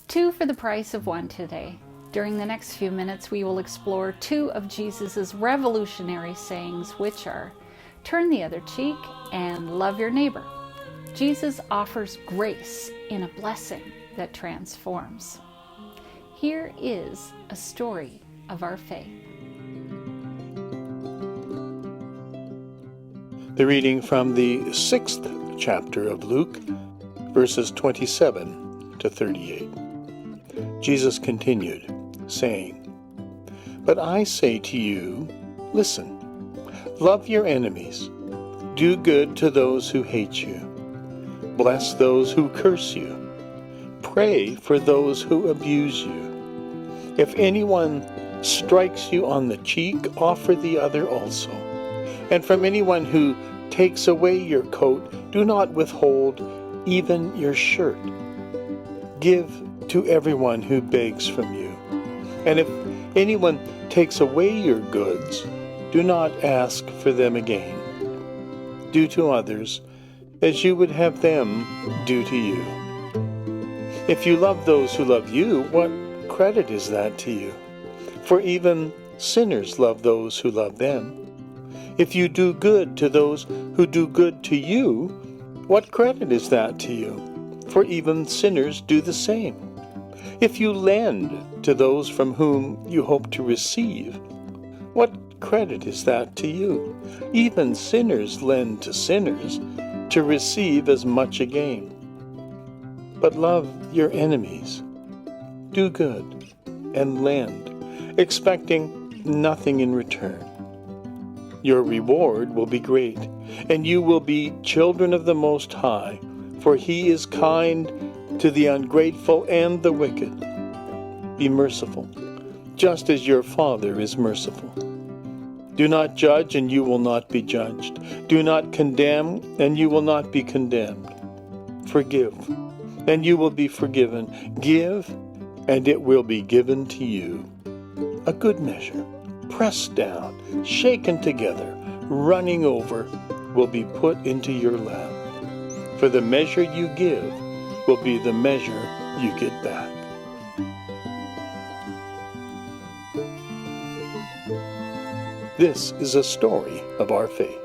Two for the price of one today. During the next few minutes, we will explore two of Jesus' revolutionary sayings, which are, turn the other cheek and love your neighbor. Jesus offers grace in a blessing that transforms. Here is a story of our faith. The reading from the 6th chapter of Luke, verses 27 to 38. Jesus continued, saying, "But I say to you, listen, love your enemies, do good to those who hate you, bless those who curse you, pray for those who abuse you. If anyone strikes you on the cheek, offer the other also. And from anyone who takes away your coat, do not withhold even your shirt. Give to everyone who begs from you. And if anyone takes away your goods, do not ask for them again. Do to others as you would have them do to you. If you love those who love you, what credit is that to you? For even sinners love those who love them. If you do good to those who do good to you, what credit is that to you? For even sinners do the same. If you lend to those from whom you hope to receive, what credit is that to you? Even sinners lend to sinners to receive as much again. But love your enemies. Do good and lend, expecting nothing in return. Your reward will be great, and you will be children of the Most High, for He is kind to the ungrateful and the wicked. Be merciful, just as your Father is merciful. Do not judge, and you will not be judged. Do not condemn, and you will not be condemned. Forgive, and you will be forgiven. Give, and it will be given to you. A good measure, pressed down, shaken together, running over, will be put into your lap. For the measure you give will be the measure you get back." This is a story of our faith.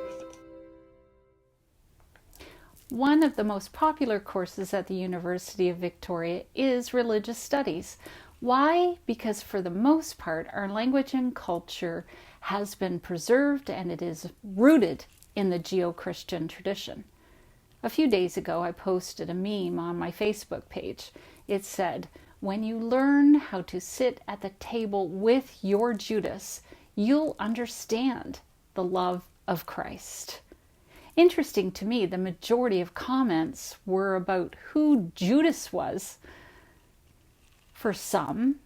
One of the most popular courses at the University of Victoria is religious studies. Why? Because for the most part, our language and culture has been preserved and it is rooted in the Judeo-Christian tradition. A few days ago, I posted a meme on my Facebook page. It said, "When you learn how to sit at the table with your Judas, you'll understand the love of Christ." Interesting to me, the majority of comments were about who Judas was. For some,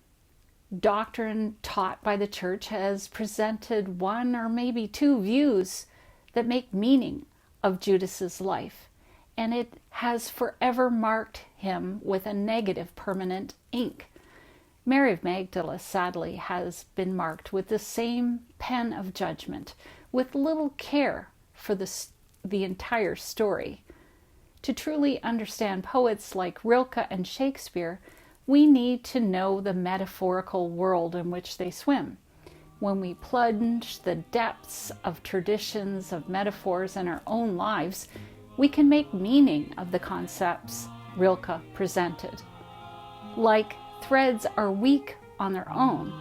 doctrine taught by the church has presented one or maybe two views that make meaning of Judas's life, and it has forever marked him with a negative permanent ink. Mary of Magdala, sadly, has been marked with the same pen of judgment, with little care for the entire story. To truly understand poets like Rilke and Shakespeare, we need to know the metaphorical world in which they swim. When we plunge the depths of traditions of metaphors in our own lives, we can make meaning of the concepts Rilke presented. Like threads are weak on their own,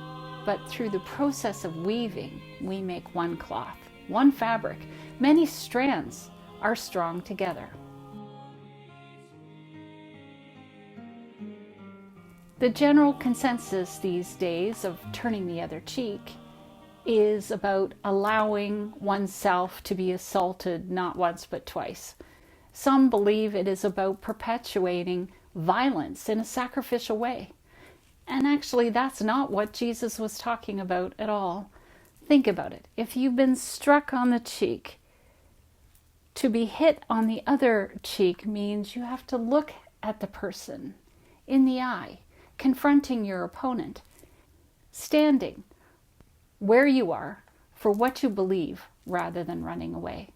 but through the process of weaving, we make one cloth, one fabric. Many strands are strong together. The general consensus these days of turning the other cheek is about allowing oneself to be assaulted not once but twice. Some believe it is about perpetuating violence in a sacrificial way. And actually, that's not what Jesus was talking about at all. Think about it. If you've been struck on the cheek, to be hit on the other cheek means you have to look at the person in the eye, confronting your opponent, standing where you are for what you believe rather than running away.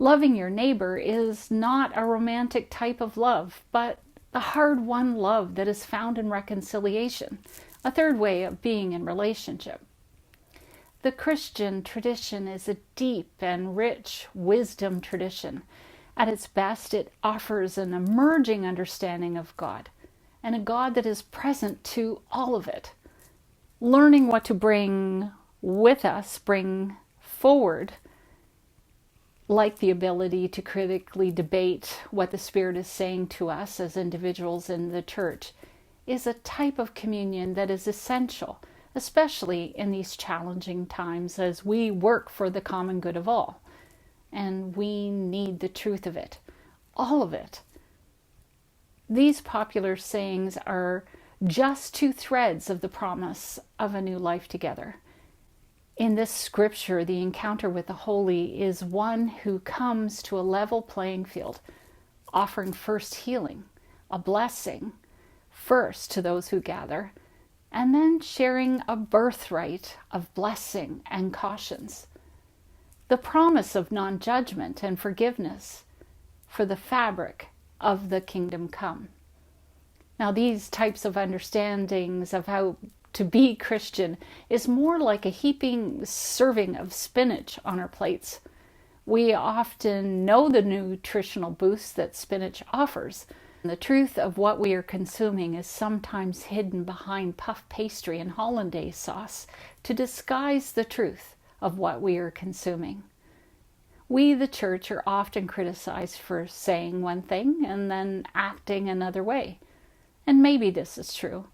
Loving your neighbor is not a romantic type of love, but the hard-won love that is found in reconciliation, a third way of being in relationship. The Christian tradition is a deep and rich wisdom tradition. At its best, it offers an emerging understanding of God, and a God that is present to all of it. Learning what to bring with us, bring forward, like the ability to critically debate what the Spirit is saying to us as individuals in the church, is a type of communion that is essential, especially in these challenging times as we work for the common good of all. And we need the truth of it, all of it. These popular sayings are just two threads of the promise of a new life together. In this scripture, the encounter with the holy is one who comes to a level playing field, offering first healing, a blessing, first to those who gather, and then sharing a birthright of blessing and cautions. The promise of non-judgment and forgiveness for the fabric of the kingdom come. Now, these types of understandings of how to be Christian is more like a heaping serving of spinach on our plates. We often know the nutritional boost that spinach offers. The truth of what we are consuming is sometimes hidden behind puff pastry and hollandaise sauce to disguise the truth of what we are consuming. We, the church, are often criticized for saying one thing and then acting another way. And maybe this is true.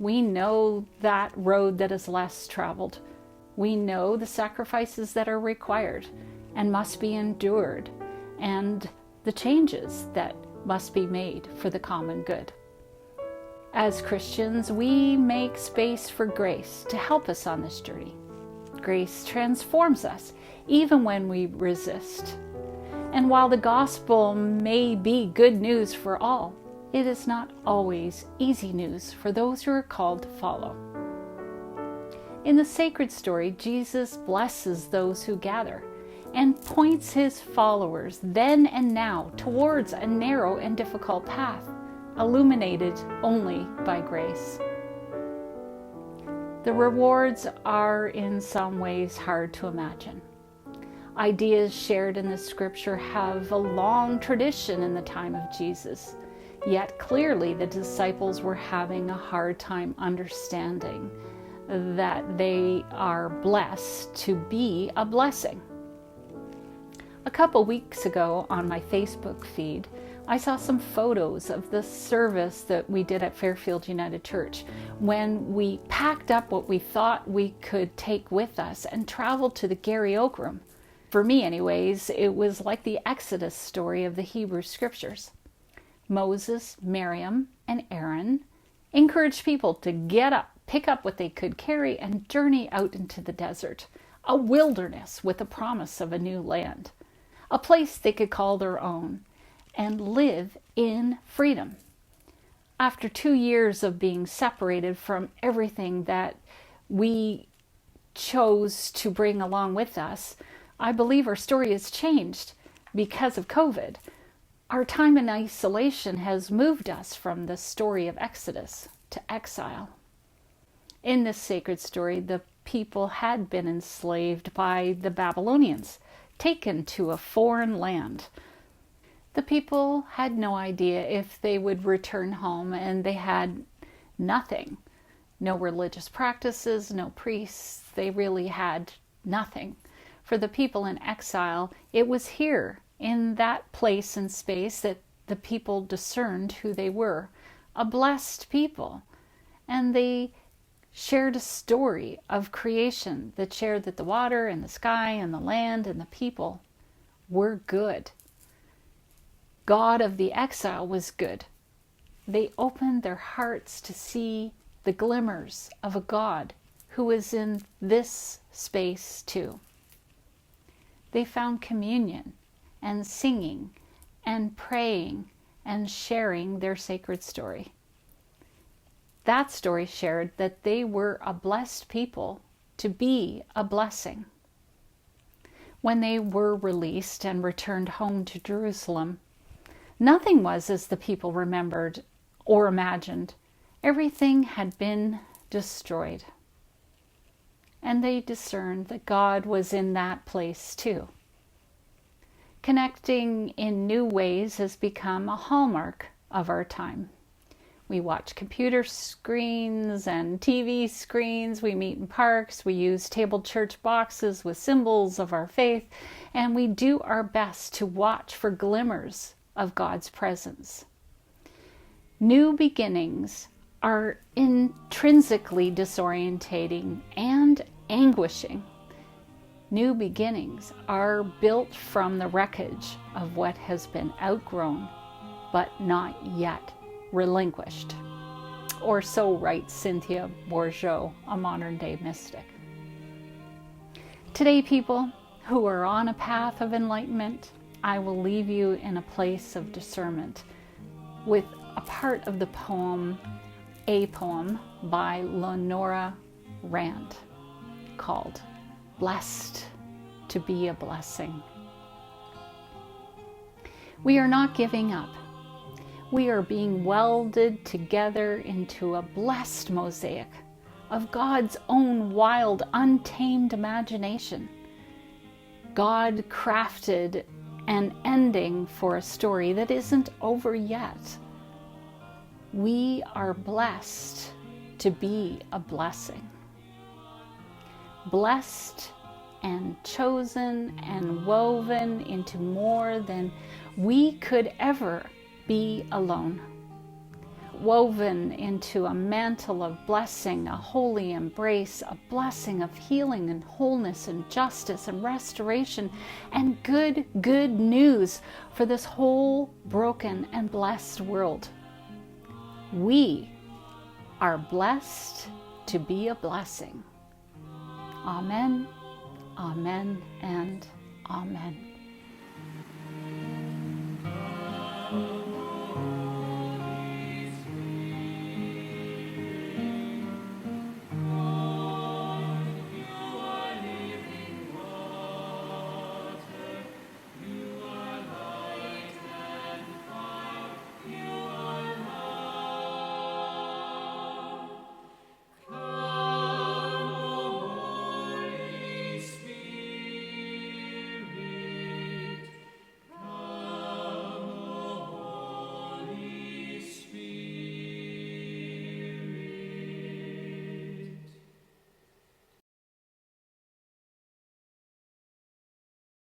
We know that road that is less traveled. We know the sacrifices that are required and must be endured, and the changes that must be made for the common good. As Christians, we make space for grace to help us on this journey. Grace transforms us, even when we resist. And while the gospel may be good news for all, it is not always easy news for those who are called to follow. In the sacred story, Jesus blesses those who gather and points his followers then and now towards a narrow and difficult path, illuminated only by grace. The rewards are in some ways hard to imagine. Ideas shared in the scripture have a long tradition in the time of Jesus, yet clearly the disciples were having a hard time understanding that they are blessed to be a blessing. A couple weeks ago on my Facebook feed, I saw some photos of the service that we did at Fairfield United Church when we packed up what we thought we could take with us and traveled to the Gary Oak Room. For me anyways, it was like the Exodus story of the Hebrew scriptures. Moses, Miriam, and Aaron encouraged people to get up, pick up what they could carry, and journey out into the desert, a wilderness with a promise of a new land, a place they could call their own, and live in freedom. After 2 years of being separated from everything that we chose to bring along with us, I believe our story has changed because of COVID. Our time in isolation has moved us from the story of Exodus to exile. In this sacred story, the people had been enslaved by the Babylonians, taken to a foreign land. The people had no idea if they would return home, and they had nothing. No religious practices, no priests. They really had nothing. For the people in exile, it was here, in that place and space, that the people discerned who they were, a blessed people. And they shared a story of creation that shared that the water and the sky and the land and the people were good. God of the exile was good. They opened their hearts to see the glimmers of a God who is in this space too. They found communion and singing and praying and sharing their sacred story. That story shared that they were a blessed people to be a blessing. When they were released and returned home to Jerusalem, nothing was as the people remembered or imagined. Everything had been destroyed. And they discerned that God was in that place too. Connecting in new ways has become a hallmark of our time. We watch computer screens and TV screens, we meet in parks, we use tabled church boxes with symbols of our faith, and we do our best to watch for glimmers of God's presence. New beginnings are intrinsically disorientating and anguishing. New beginnings are built from the wreckage of what has been outgrown, but not yet relinquished. Or so writes Cynthia Bourgeault, a modern-day mystic. Today, people who are on a path of enlightenment, I will leave you in a place of discernment with a part of the poem, A Poem by Lenora Rand, called Blessed to be a Blessing. We are not giving up. We are being welded together into a blessed mosaic of God's own wild, untamed imagination. God crafted an ending for a story that isn't over yet. We are blessed to be a blessing. Blessed and chosen and woven into more than we could ever be alone. Woven into a mantle of blessing, a holy embrace, a blessing of healing and wholeness and justice and restoration and good news for this whole broken and blessed world. We are blessed to be a blessing. Amen, amen, and amen.